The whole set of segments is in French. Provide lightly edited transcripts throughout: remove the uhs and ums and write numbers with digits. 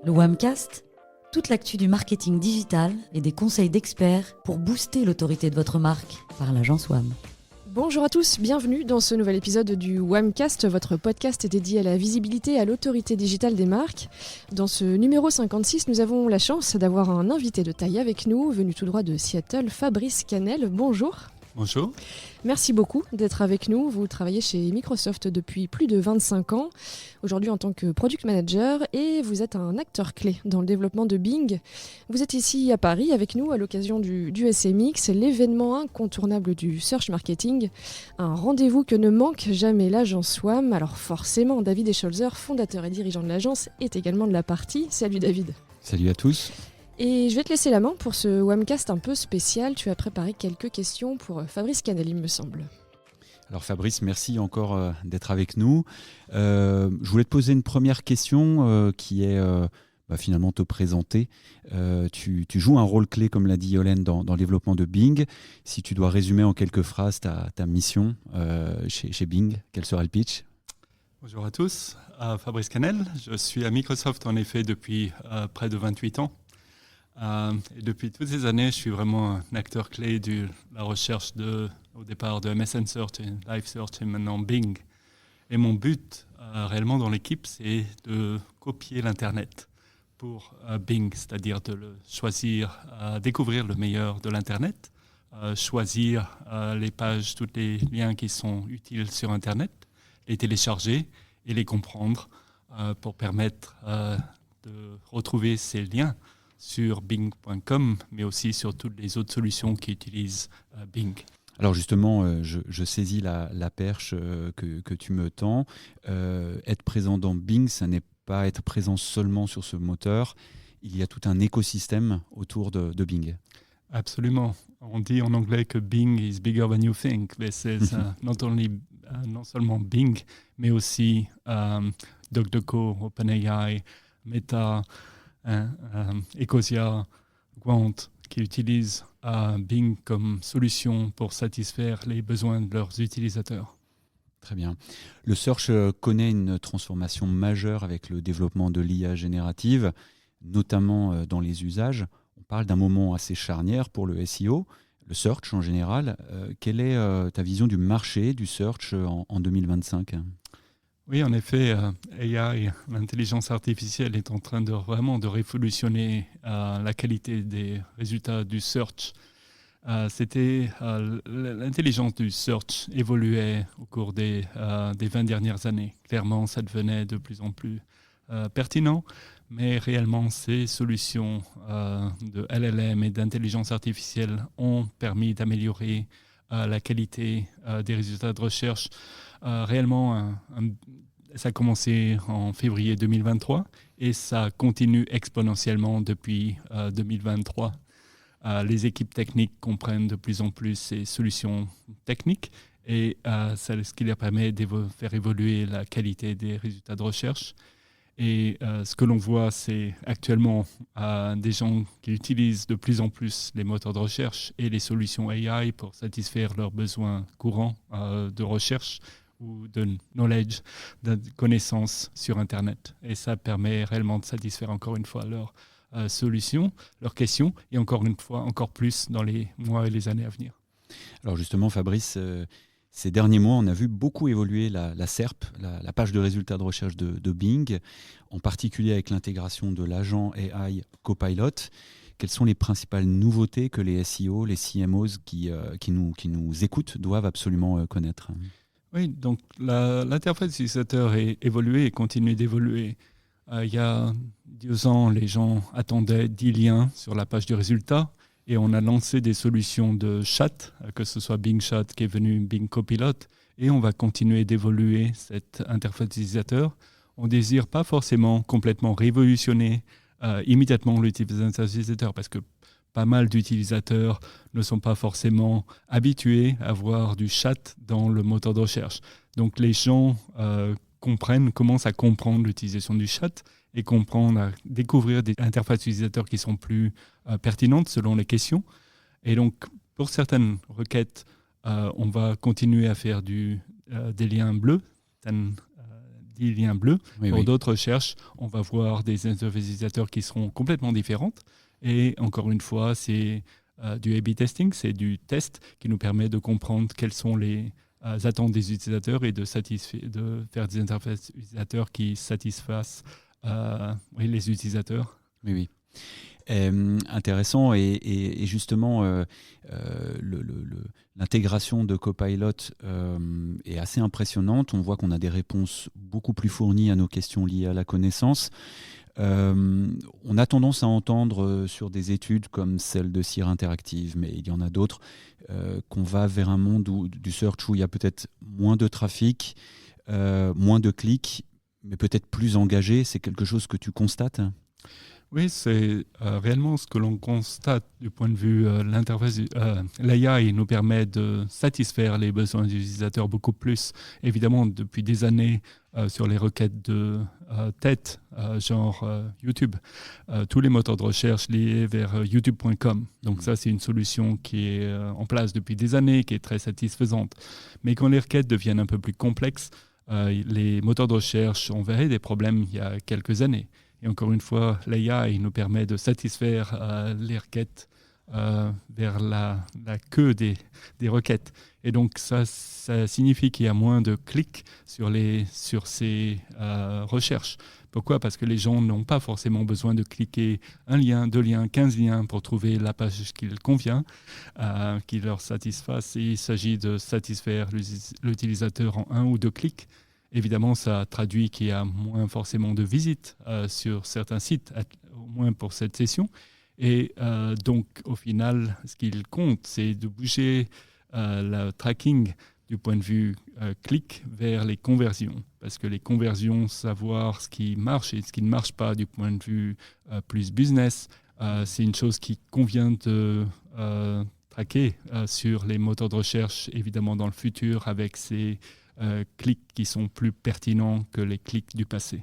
Le Wamcast, toute l'actu du marketing digital et des conseils d'experts pour booster l'autorité de votre marque par l'agence WAM. Bonjour à tous, bienvenue dans ce nouvel épisode du Wamcast, votre podcast dédié à la visibilité et à l'autorité digitale des marques. Dans ce numéro 56, nous avons la chance d'avoir un invité de taille avec nous, venu tout droit de Seattle, Fabrice Canel. Bonjour. Bonjour. Merci beaucoup d'être avec nous. Vous travaillez chez Microsoft depuis plus de 25 ans, aujourd'hui en tant que Product Manager, et vous êtes un acteur clé dans le développement de Bing. Vous êtes ici à Paris avec nous à l'occasion du SMX, l'événement incontournable du search marketing, un rendez-vous que ne manque jamais l'agence WAM. Alors forcément, David Escholzer, fondateur et dirigeant de l'agence, est également de la partie. Salut David. Salut à tous. Et je vais te laisser la main pour ce Wamcast un peu spécial. Tu as préparé quelques questions pour Fabrice Canel, il me semble. Alors Fabrice, merci encore d'être avec nous. Je voulais te poser une première question qui est finalement te présenter. Tu joues un rôle clé, comme l'a dit Yolène, dans le développement de Bing. Si tu dois résumer en quelques phrases ta mission chez Bing, quel sera le pitch ? Bonjour à tous, Fabrice Canel. Je suis à Microsoft en effet depuis près de 28 ans. Et depuis toutes ces années, je suis vraiment un acteur clé de la recherche au départ de MSN Search et Live Search et maintenant Bing. Et mon but réellement dans l'équipe, c'est de copier l'Internet pour Bing, c'est-à-dire de le choisir, découvrir le meilleur de l'Internet, choisir les pages, tous les liens qui sont utiles sur Internet, les télécharger et les comprendre pour permettre de retrouver ces liens sur bing.com, mais aussi sur toutes les autres solutions qui utilisent Bing. Alors justement, je saisis la perche que tu me tends. Être présent dans Bing, ça n'est pas être présent seulement sur ce moteur. Il y a tout un écosystème autour de Bing. Absolument. On dit en anglais que Bing is bigger than you think. This is non seulement Bing, mais aussi DuckDuckGo, OpenAI, Meta, Ecosia, Gwant, qui utilisent Bing comme solution pour satisfaire les besoins de leurs utilisateurs. Très bien. Le search connaît une transformation majeure avec le développement de l'IA générative, notamment dans les usages. On parle d'un moment assez charnière pour le SEO, le search en général. Quelle est ta vision du marché du search en 2025 ? Oui, en effet, AI, l'intelligence artificielle, est en train de révolutionner la qualité des résultats du search. L'intelligence du search évoluait au cours des 20 dernières années. Clairement, ça devenait de plus en plus pertinent, mais réellement, ces solutions de LLM et d'intelligence artificielle ont permis d'améliorer la qualité des résultats de recherche. Réellement, ça a commencé en février 2023 et ça continue exponentiellement depuis 2023. Les équipes techniques comprennent de plus en plus ces solutions techniques et c'est ce qui leur permet de faire évoluer la qualité des résultats de recherche. Et ce que l'on voit, c'est actuellement des gens qui utilisent de plus en plus les moteurs de recherche et les solutions AI pour satisfaire leurs besoins courants de recherche ou de knowledge, de connaissances sur Internet. Et ça permet réellement de satisfaire encore une fois leurs solutions, leurs questions, et encore une fois, encore plus dans les mois et les années à venir. Alors justement, Fabrice, ces derniers mois, on a vu beaucoup évoluer la SERP, la page de résultats de recherche de Bing, en particulier avec l'intégration de l'agent AI Copilot. Quelles sont les principales nouveautés que les SEO, les CMOs qui nous écoutent doivent absolument connaître ? Oui, donc l'interface utilisateur est évoluée et continue d'évoluer. Il y a 2 ans, les gens attendaient 10 liens sur la page du résultat et on a lancé des solutions de chat, que ce soit Bing Chat qui est venu Bing Copilot, et on va continuer d'évoluer cette interface utilisateur. On ne désire pas forcément complètement révolutionner immédiatement l'utilisation utilisateur parce que pas mal d'utilisateurs ne sont pas forcément habitués à voir du chat dans le moteur de recherche. Donc les gens commencent à comprendre l'utilisation du chat et à découvrir des interfaces utilisateurs qui sont plus pertinentes selon les questions. Et donc, pour certaines requêtes, on va continuer à faire des liens bleus, 10 liens bleus. Oui, Pour oui. d'autres recherches, on va voir des interfaces utilisateurs qui seront complètement différentes. Et encore une fois, c'est du A/B testing, c'est du test qui nous permet de comprendre quelles sont les attentes des utilisateurs et de faire des interfaces utilisateurs qui satisfassent les utilisateurs. Oui, oui. Intéressant et justement l'intégration de Copilot est assez impressionnante. On voit qu'on a des réponses beaucoup plus fournies à nos questions liées à la connaissance. On a tendance à entendre sur des études comme celle de Cyr Interactive, mais il y en a d'autres, qu'on va vers un monde du search où il y a peut-être moins de trafic, moins de clics, mais peut-être plus engagé. C'est quelque chose que tu constates ? Oui, c'est réellement ce que l'on constate du point de vue l'interface. L'AI nous permet de satisfaire les besoins des utilisateurs beaucoup plus. Évidemment, depuis des années, sur les requêtes de tête, genre YouTube, tous les moteurs de recherche liés vers youtube.com. Donc ça, c'est une solution qui est en place depuis des années, qui est très satisfaisante. Mais quand les requêtes deviennent un peu plus complexes, les moteurs de recherche ont verré des problèmes il y a quelques années. Et encore une fois, l'AI nous permet de satisfaire les requêtes vers la queue des requêtes. Et donc, ça signifie qu'il y a moins de clics sur ces recherches. Pourquoi ? Parce que les gens n'ont pas forcément besoin de cliquer un lien, 2 liens, 15 liens pour trouver la page qui leur convient, qui leur satisfasse. Et il s'agit de satisfaire l'utilisateur en 1 ou 2 clics. Évidemment, ça traduit qu'il y a moins forcément de visites sur certains sites, au moins pour cette session. Et donc, au final, ce qu'il compte, c'est de bouger le tracking du point de vue clic vers les conversions. Parce que les conversions, savoir ce qui marche et ce qui ne marche pas du point de vue plus business, c'est une chose qui convient de traquer sur les moteurs de recherche, évidemment dans le futur, avec ces clics qui sont plus pertinents que les clics du passé.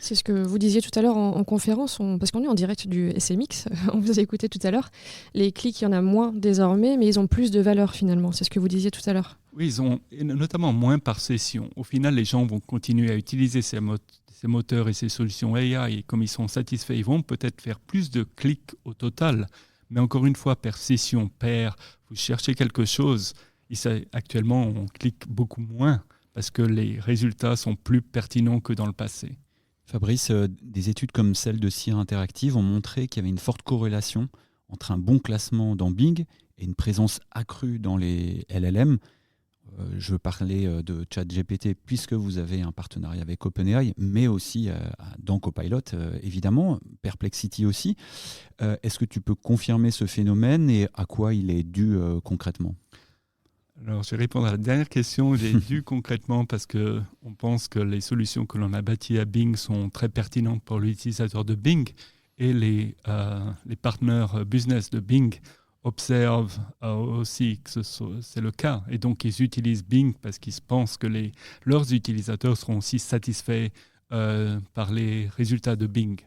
C'est ce que vous disiez tout à l'heure en conférence, parce qu'on est en direct du SMX, on vous a écouté tout à l'heure. Les clics, il y en a moins désormais, mais ils ont plus de valeur finalement. C'est ce que vous disiez tout à l'heure. Oui, ils ont notamment moins par session. Au final, les gens vont continuer à utiliser ces moteurs et ces solutions AI, et comme ils sont satisfaits, ils vont peut-être faire plus de clics au total. Mais encore une fois, per session, vous cherchez quelque chose. Actuellement, on clique beaucoup moins parce que les résultats sont plus pertinents que dans le passé. Fabrice, des études comme celle de Cyr Interactive ont montré qu'il y avait une forte corrélation entre un bon classement dans Bing et une présence accrue dans les LLM. Je veux parler de ChatGPT puisque vous avez un partenariat avec OpenAI, mais aussi dans Copilot, évidemment, Perplexity aussi. Est-ce que tu peux confirmer ce phénomène et à quoi il est dû concrètement ? Alors, je vais répondre à la dernière question. Il est dû concrètement parce qu'on pense que les solutions que l'on a bâties à Bing sont très pertinentes pour l'utilisateur de Bing et les partenaires business de Bing observent aussi que c'est le cas. Et donc, ils utilisent Bing parce qu'ils pensent que leurs utilisateurs seront aussi satisfaits par les résultats de Bing.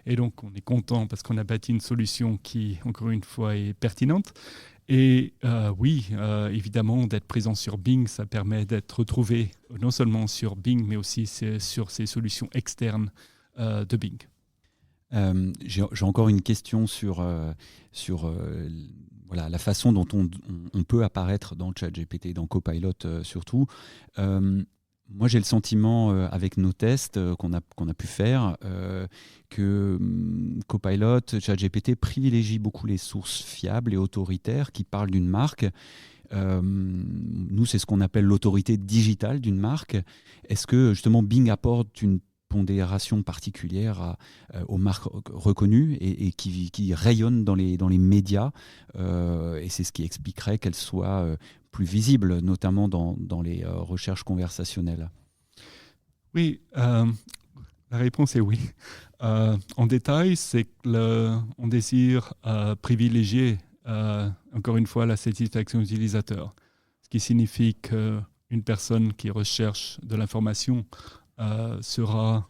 Et donc, on est content parce qu'on a bâti une solution qui, encore une fois, est pertinente. Et oui, évidemment, d'être présent sur Bing, ça permet d'être retrouvé non seulement sur Bing, mais aussi sur ces solutions externes de Bing. J'ai encore une question sur voilà, la façon dont on peut apparaître dans ChatGPT, dans Copilot surtout. Moi, j'ai le sentiment, avec nos tests qu'on a pu faire, que Copilot, ChatGPT privilégie beaucoup les sources fiables et autoritaires qui parlent d'une marque. Nous, c'est ce qu'on appelle l'autorité digitale d'une marque. Est-ce que, justement, Bing apporte une pondération particulière aux marques reconnues et qui rayonnent dans les médias, et c'est ce qui expliquerait qu'elles soient plus visibles, notamment dans les recherches conversationnelles? Oui, la réponse est oui. En détail, c'est qu'on désire privilégier, encore une fois, la satisfaction utilisateur, ce qui signifie qu'une personne qui recherche de l'information sera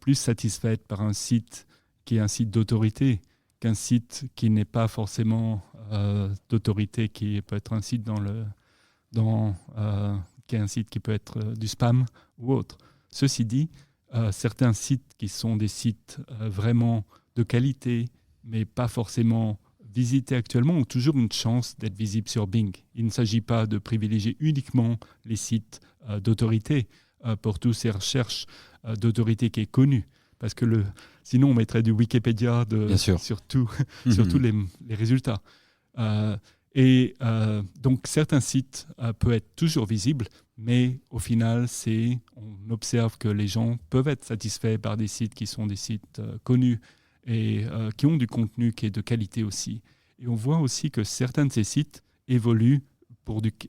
plus satisfaite par un site qui est un site d'autorité qu'un site qui n'est pas forcément d'autorité, qui peut être un site qui est un site qui peut être du spam ou autre. Ceci dit, certains sites qui sont des sites vraiment de qualité, mais pas forcément visités actuellement, ont toujours une chance d'être visibles sur Bing. Il ne s'agit pas de privilégier uniquement les sites d'autorité pour toutes ces recherches d'autorité qui est connue. Parce que sinon, on mettrait du Wikipédia sur tous les résultats. Donc, certains sites peuvent être toujours visibles, mais au final, on observe que les gens peuvent être satisfaits par des sites qui sont des sites connus et qui ont du contenu qui est de qualité aussi. Et on voit aussi que certains de ces sites évoluent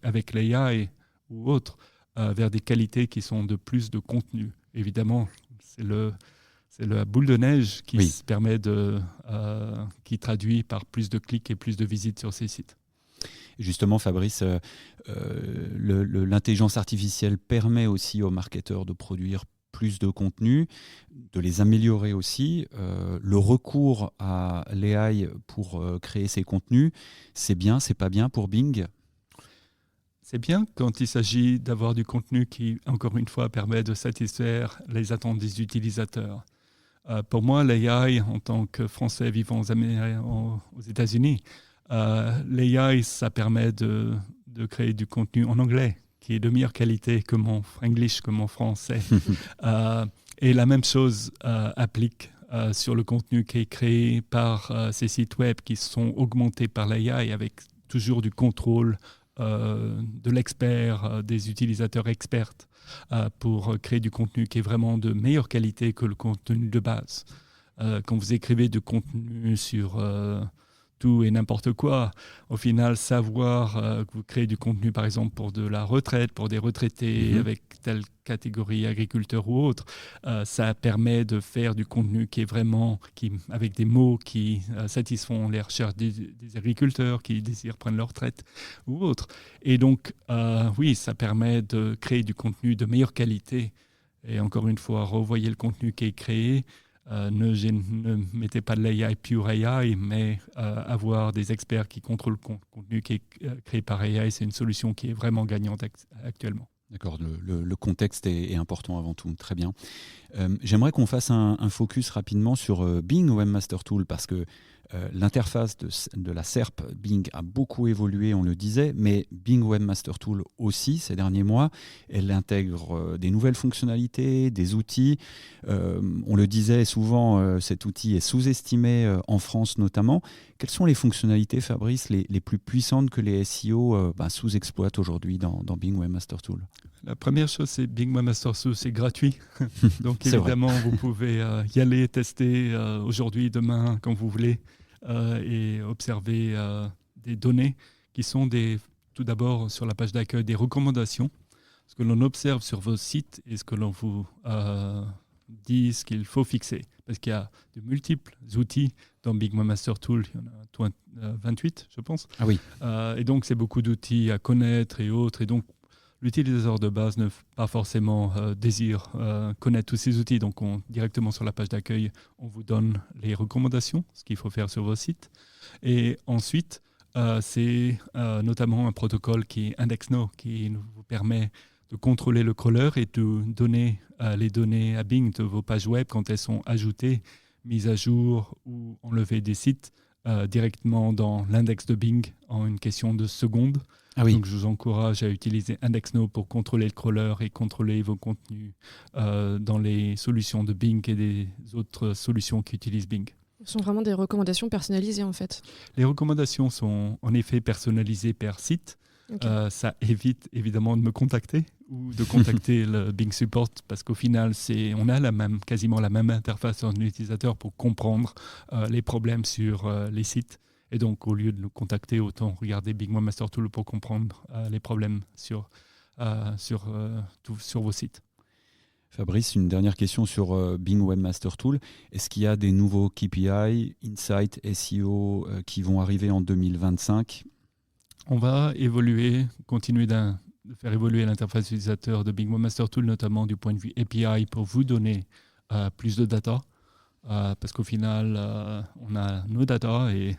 avec l'AI ou autres vers des qualités qui sont de plus de contenu. Évidemment, c'est la boule de neige qui permet qui traduit par plus de clics et plus de visites sur ces sites. Justement, Fabrice, l'intelligence artificielle permet aussi aux marketeurs de produire plus de contenu, de les améliorer aussi. Le recours à l'AI pour créer ces contenus, c'est bien, c'est pas bien pour Bing ? C'est bien quand il s'agit d'avoir du contenu qui, encore une fois, permet de satisfaire les attentes des utilisateurs. Pour moi, l'AI, en tant que Français vivant aux États-Unis, l'AI, ça permet de créer du contenu en anglais, qui est de meilleure qualité que mon English, que mon français. Et la même chose applique sur le contenu qui est créé par ces sites web qui sont augmentés par l'AI avec toujours du contrôle de l'expert, des utilisateurs experts pour créer du contenu qui est vraiment de meilleure qualité que le contenu de base. Quand vous écrivez du contenu sur tout et n'importe quoi, au final, savoir que vous créez du contenu, par exemple, pour de la retraite, pour des retraités avec telle catégorie, agriculteurs ou autre, ça permet de faire du contenu qui est vraiment, avec des mots qui satisfont les recherches des agriculteurs qui désirent prendre leur retraite ou autre. Et donc, oui, ça permet de créer du contenu de meilleure qualité. Et encore une fois, revoyez le contenu qui est créé. Ne mettez pas de l'AI pure AI, mais avoir des experts qui contrôlent le contenu qui est créé par AI, c'est une solution qui est vraiment gagnante actuellement. D'accord, le contexte est important avant tout, très bien. J'aimerais qu'on fasse un focus rapidement sur Bing Webmaster Tool parce que l'interface de la SERP Bing a beaucoup évolué, on le disait, mais Bing Webmaster Tool aussi ces derniers mois. Elle intègre des nouvelles fonctionnalités, des outils. On le disait souvent, cet outil est sous-estimé en France notamment. Quelles sont les fonctionnalités, Fabrice, les plus puissantes que les SEO sous-exploitent aujourd'hui dans Bing Webmaster Tool ? La première chose, c'est Bing Webmaster Tool, c'est gratuit. Donc évidemment, vous pouvez y aller, tester aujourd'hui, demain, quand vous voulez, et observer des données qui sont tout d'abord sur la page d'accueil des recommandations, ce que l'on observe sur vos sites et ce que l'on vous dit ce qu'il faut fixer. Parce qu'il y a de multiples outils dans Bing Webmaster Tool, il y en a 28, je pense. Ah oui. Et donc, c'est beaucoup d'outils à connaître et autres. Et donc, l'utilisateur de base ne pas forcément désire connaître tous ces outils. Donc, directement sur la page d'accueil, on vous donne les recommandations, ce qu'il faut faire sur vos sites. Et ensuite, c'est notamment un protocole qui est IndexNow, qui vous permet de contrôler le crawler et de donner les données à Bing de vos pages web quand elles sont ajoutées, mises à jour ou enlevées des sites directement dans l'index de Bing en une question de secondes. Ah oui. Donc, je vous encourage à utiliser IndexNow pour contrôler le crawler et contrôler vos contenus dans les solutions de Bing et des autres solutions qui utilisent Bing. Ce sont vraiment des recommandations personnalisées en fait. Les recommandations sont en effet personnalisées per site. Okay. Ça évite évidemment de me contacter ou de contacter le Bing Support parce qu'au final, on a quasiment la même interface en utilisateur pour comprendre les problèmes sur les sites. Et donc, au lieu de nous contacter, autant regarder Bing Webmaster Tool pour comprendre les problèmes sur vos sites. Fabrice, une dernière question sur Bing Webmaster Tool. Est-ce qu'il y a des nouveaux KPI, Insight, SEO qui vont arriver en 2025 ? On va continuer de faire évoluer l'interface utilisateur de Bing Webmaster Tool, notamment du point de vue API, pour vous donner plus de data. Parce qu'au final, on a nos data et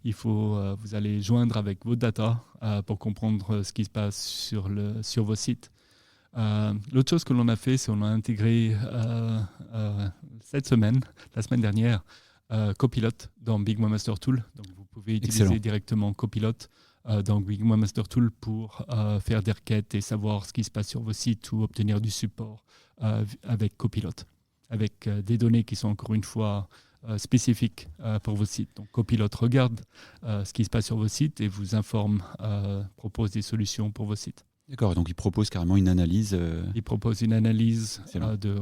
vous allez joindre avec vos data pour comprendre ce qui se passe sur vos sites. L'autre chose que l'on a fait, c'est qu'on a intégré cette semaine, la semaine dernière, Copilot dans Bing Webmaster Tool. Donc vous pouvez utiliser directement Copilot dans Bing Webmaster Tool pour faire des requêtes et savoir ce qui se passe sur vos sites ou obtenir du support avec Copilot, avec des données qui sont encore une fois spécifiques pour vos sites. Donc Copilot regarde ce qui se passe sur vos sites et vous informe, propose des solutions pour vos sites. D'accord, donc il propose carrément une analyse. Il propose une analyse de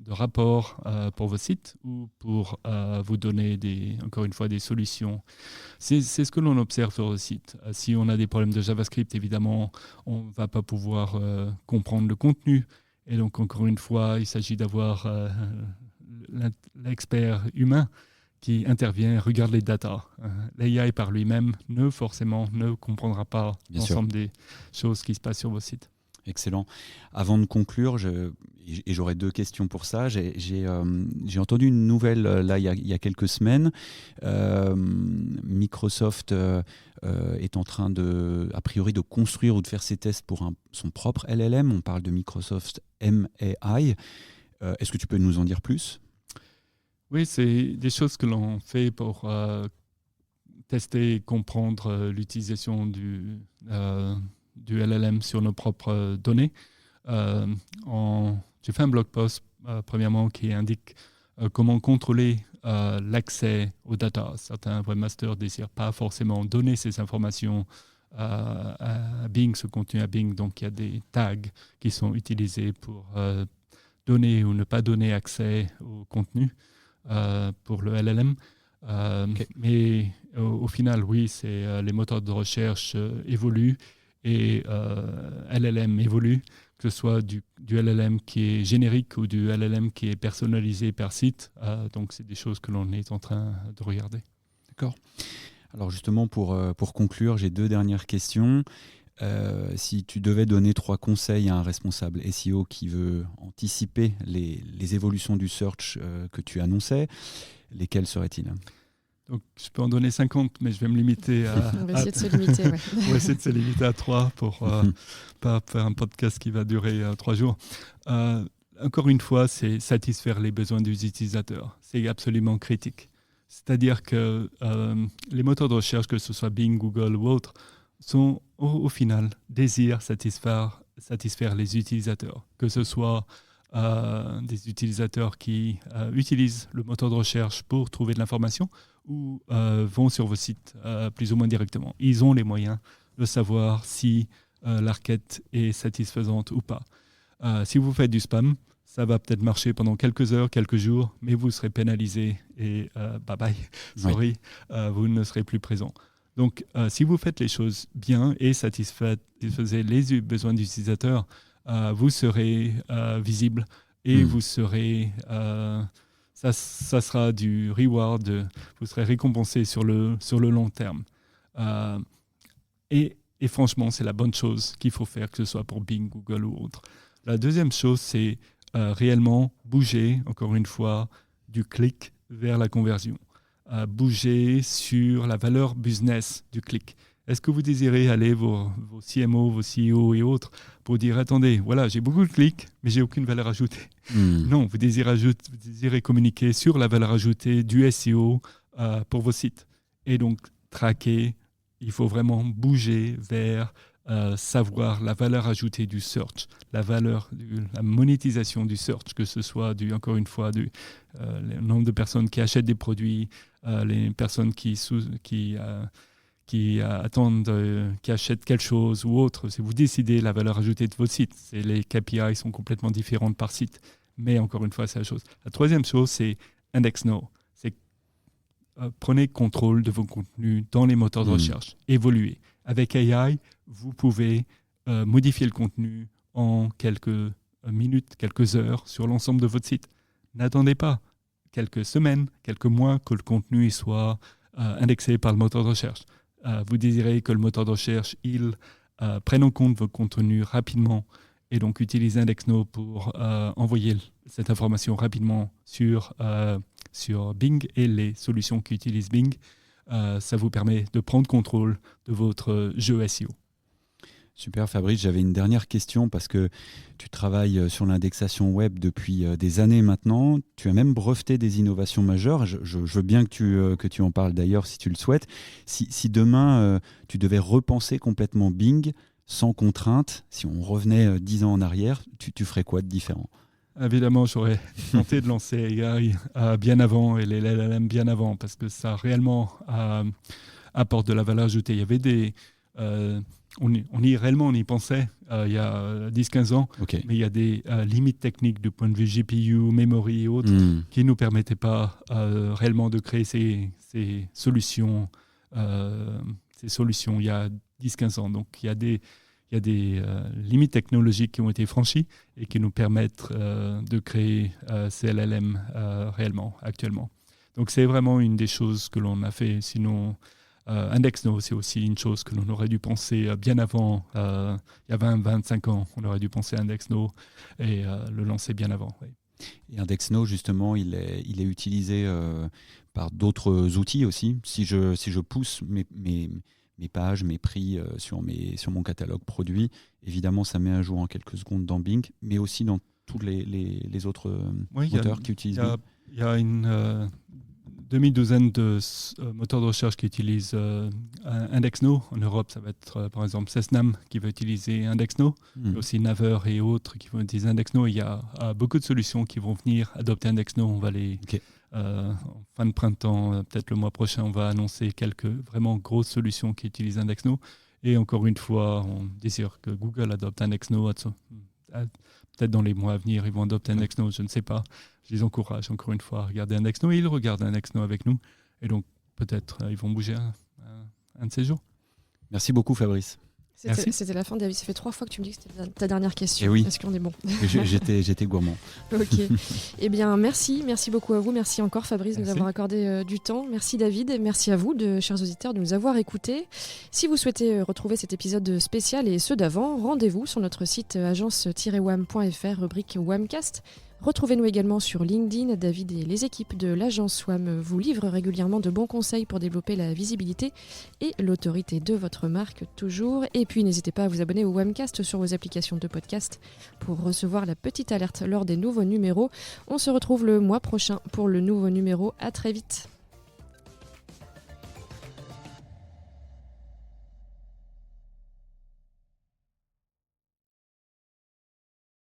rapports pour vos sites ou pour vous donner encore une fois des solutions. C'est ce que l'on observe sur le site. Si on a des problèmes de JavaScript, évidemment, on ne va pas pouvoir comprendre le contenu. Et donc, encore une fois, il s'agit d'avoir l'expert humain qui intervient et regarde les datas. L'AI par lui-même ne comprendra pas l'ensemble des choses qui se passent sur vos sites. Excellent. Avant de conclure, et j'aurais 2 questions pour ça. J'ai entendu une nouvelle là il y a quelques semaines. Microsoft est en train a priori de construire ou de faire ses tests pour son propre LLM. On parle de Microsoft MAI. Est-ce que tu peux nous en dire plus ? Oui, c'est des choses que l'on fait pour tester et comprendre l'utilisation du LLM sur nos propres données. J'ai fait un blog post, premièrement, qui indique comment contrôler l'accès aux data. Certains webmasters ne désirent pas forcément donner ces informations à Bing, ce contenu à Bing. Donc, il y a des tags qui sont utilisés pour donner ou ne pas donner accès au contenu. Pour le LLM. Mais au final, oui, les moteurs de recherche évoluent et LLM évolue, que ce soit du LLM qui est générique ou du LLM qui est personnalisé par site. Donc, c'est des choses que l'on est en train de regarder. D'accord. Alors justement, pour conclure, j'ai 2 dernières questions. Si tu devais donner 3 conseils à un responsable SEO qui veut anticiper les évolutions du search que tu annonçais, lesquels seraient-ils ? Donc, je peux en donner 50, mais je vais me limiter à... On va essayer de se limiter, ouais. On va essayer de se limiter à 3 pour pas faire un podcast qui va durer 3 jours. Encore une fois, c'est satisfaire les besoins des utilisateurs. C'est absolument critique. C'est-à-dire que les moteurs de recherche, que ce soit Bing, Google ou autres, sont au final désirent satisfaire les utilisateurs, que ce soit des utilisateurs qui utilisent le moteur de recherche pour trouver de l'information ou vont sur vos sites plus ou moins directement. Ils ont les moyens de savoir si la requête est satisfaisante ou pas. Si vous faites du spam, ça va peut-être marcher pendant quelques heures, quelques jours, mais vous serez pénalisé et bye bye, sorry, vous ne serez plus présent. Donc, si vous faites les choses bien et satisfaisez les besoins des utilisateurs, vous serez visible et vous serez, ça sera du reward, vous serez récompensé sur le long terme. Et franchement, c'est la bonne chose qu'il faut faire, que ce soit pour Bing, Google ou autre. La deuxième chose, c'est réellement bouger, encore une fois, du clic vers la conversion. Bouger sur la valeur business du clic. Est-ce que vous désirez aller vos CMO, vos CEO et autres pour dire attendez, voilà, j'ai beaucoup de clics, mais j'ai aucune valeur ajoutée. Non, vous désirez communiquer sur la valeur ajoutée du SEO pour vos sites. Et donc, traquer, il faut vraiment bouger vers savoir la valeur ajoutée du search, la monétisation du search, que ce soit encore une fois le nombre de personnes qui achètent des produits, les personnes qui attendent, qui achètent quelque chose ou autre. Si vous décidez la valeur ajoutée de votre site, les KPI sont complètement différentes par site. Mais encore une fois, c'est la chose. La troisième chose, c'est Index Now. C'est prenez contrôle de vos contenus dans les moteurs de recherche. Évoluez. Avec AI, vous pouvez modifier le contenu en quelques minutes, quelques heures sur l'ensemble de votre site. N'attendez pas quelques semaines, quelques mois que le contenu soit indexé par le moteur de recherche. Vous désirez que le moteur de recherche prenne en compte vos contenus rapidement et donc utilise IndexNow pour envoyer cette information rapidement sur Bing et les solutions qui utilisent Bing. Ça vous permet de prendre contrôle de votre jeu SEO. Super Fabrice, j'avais une dernière question parce que tu travailles sur l'indexation web depuis des années maintenant. Tu as même breveté des innovations majeures. Je veux bien que tu en parles d'ailleurs si tu le souhaites. Si demain tu devais repenser complètement Bing sans contrainte, si on revenait 10 ans en arrière, tu ferais quoi de différent ? Évidemment, j'aurais tenté de lancer AI bien avant et les LLM bien avant parce que ça réellement apporte de la valeur ajoutée. Il y avait des... on y pensait il y a 10-15 ans, Okay. mais il y a des limites techniques du point de vue GPU, memory et autres qui ne nous permettaient pas réellement de créer ces solutions il y a 10-15 ans. Donc il y a des limites technologiques qui ont été franchies et qui nous permettent de créer ces LLM réellement, actuellement. Donc c'est vraiment une des choses que l'on a fait. Sinon, IndexNow, c'est aussi une chose que l'on aurait dû penser bien avant. Il y a 20-25 ans, on aurait dû penser à IndexNow et le lancer bien avant. Oui. Et IndexNow, justement, il est utilisé par d'autres outils aussi. Si je pousse mes pages, mes prix sur mon catalogue produit, évidemment, ça met à jour en quelques secondes dans Bing, mais aussi dans tous les autres moteurs qui utilisent Bing. Il y a une demi-douzaine de moteurs de recherche qui utilisent IndexNow. En Europe, ça va être par exemple Cessnam qui va utiliser IndexNow, mais aussi Naver et autres qui vont utiliser IndexNow. Il y a beaucoup de solutions qui vont venir adopter IndexNow. On va les... en fin de printemps, peut-être le mois prochain, on va annoncer quelques vraiment grosses solutions qui utilisent IndexNow. Et encore une fois, on désire que Google adopte IndexNow. Peut-être dans les mois à venir, ils vont adopter IndexNow, je ne sais pas. Je les encourage encore une fois à regarder IndexNow. Ils regardent IndexNow avec nous. Et donc, peut-être, ils vont bouger un de ces jours. Merci beaucoup, Fabrice. C'était la fin, David. Ça fait 3 fois que tu me dis que c'était ta dernière question. Et oui. Est-ce qu'on est bon ? J'étais gourmand. Ok. Eh bien, merci beaucoup à vous. Merci encore, Fabrice, de nous avoir accordé du temps. Merci, David. Et merci à vous, chers auditeurs, de nous avoir écoutés. Si vous souhaitez retrouver cet épisode spécial et ceux d'avant, rendez-vous sur notre site agence-wam.fr, rubrique Wamcast. Retrouvez-nous également sur LinkedIn. David et les équipes de l'agence WAM vous livrent régulièrement de bons conseils pour développer la visibilité et l'autorité de votre marque toujours. Et puis n'hésitez pas à vous abonner au Wamcast sur vos applications de podcast pour recevoir la petite alerte lors des nouveaux numéros. On se retrouve le mois prochain pour le nouveau numéro. À très vite.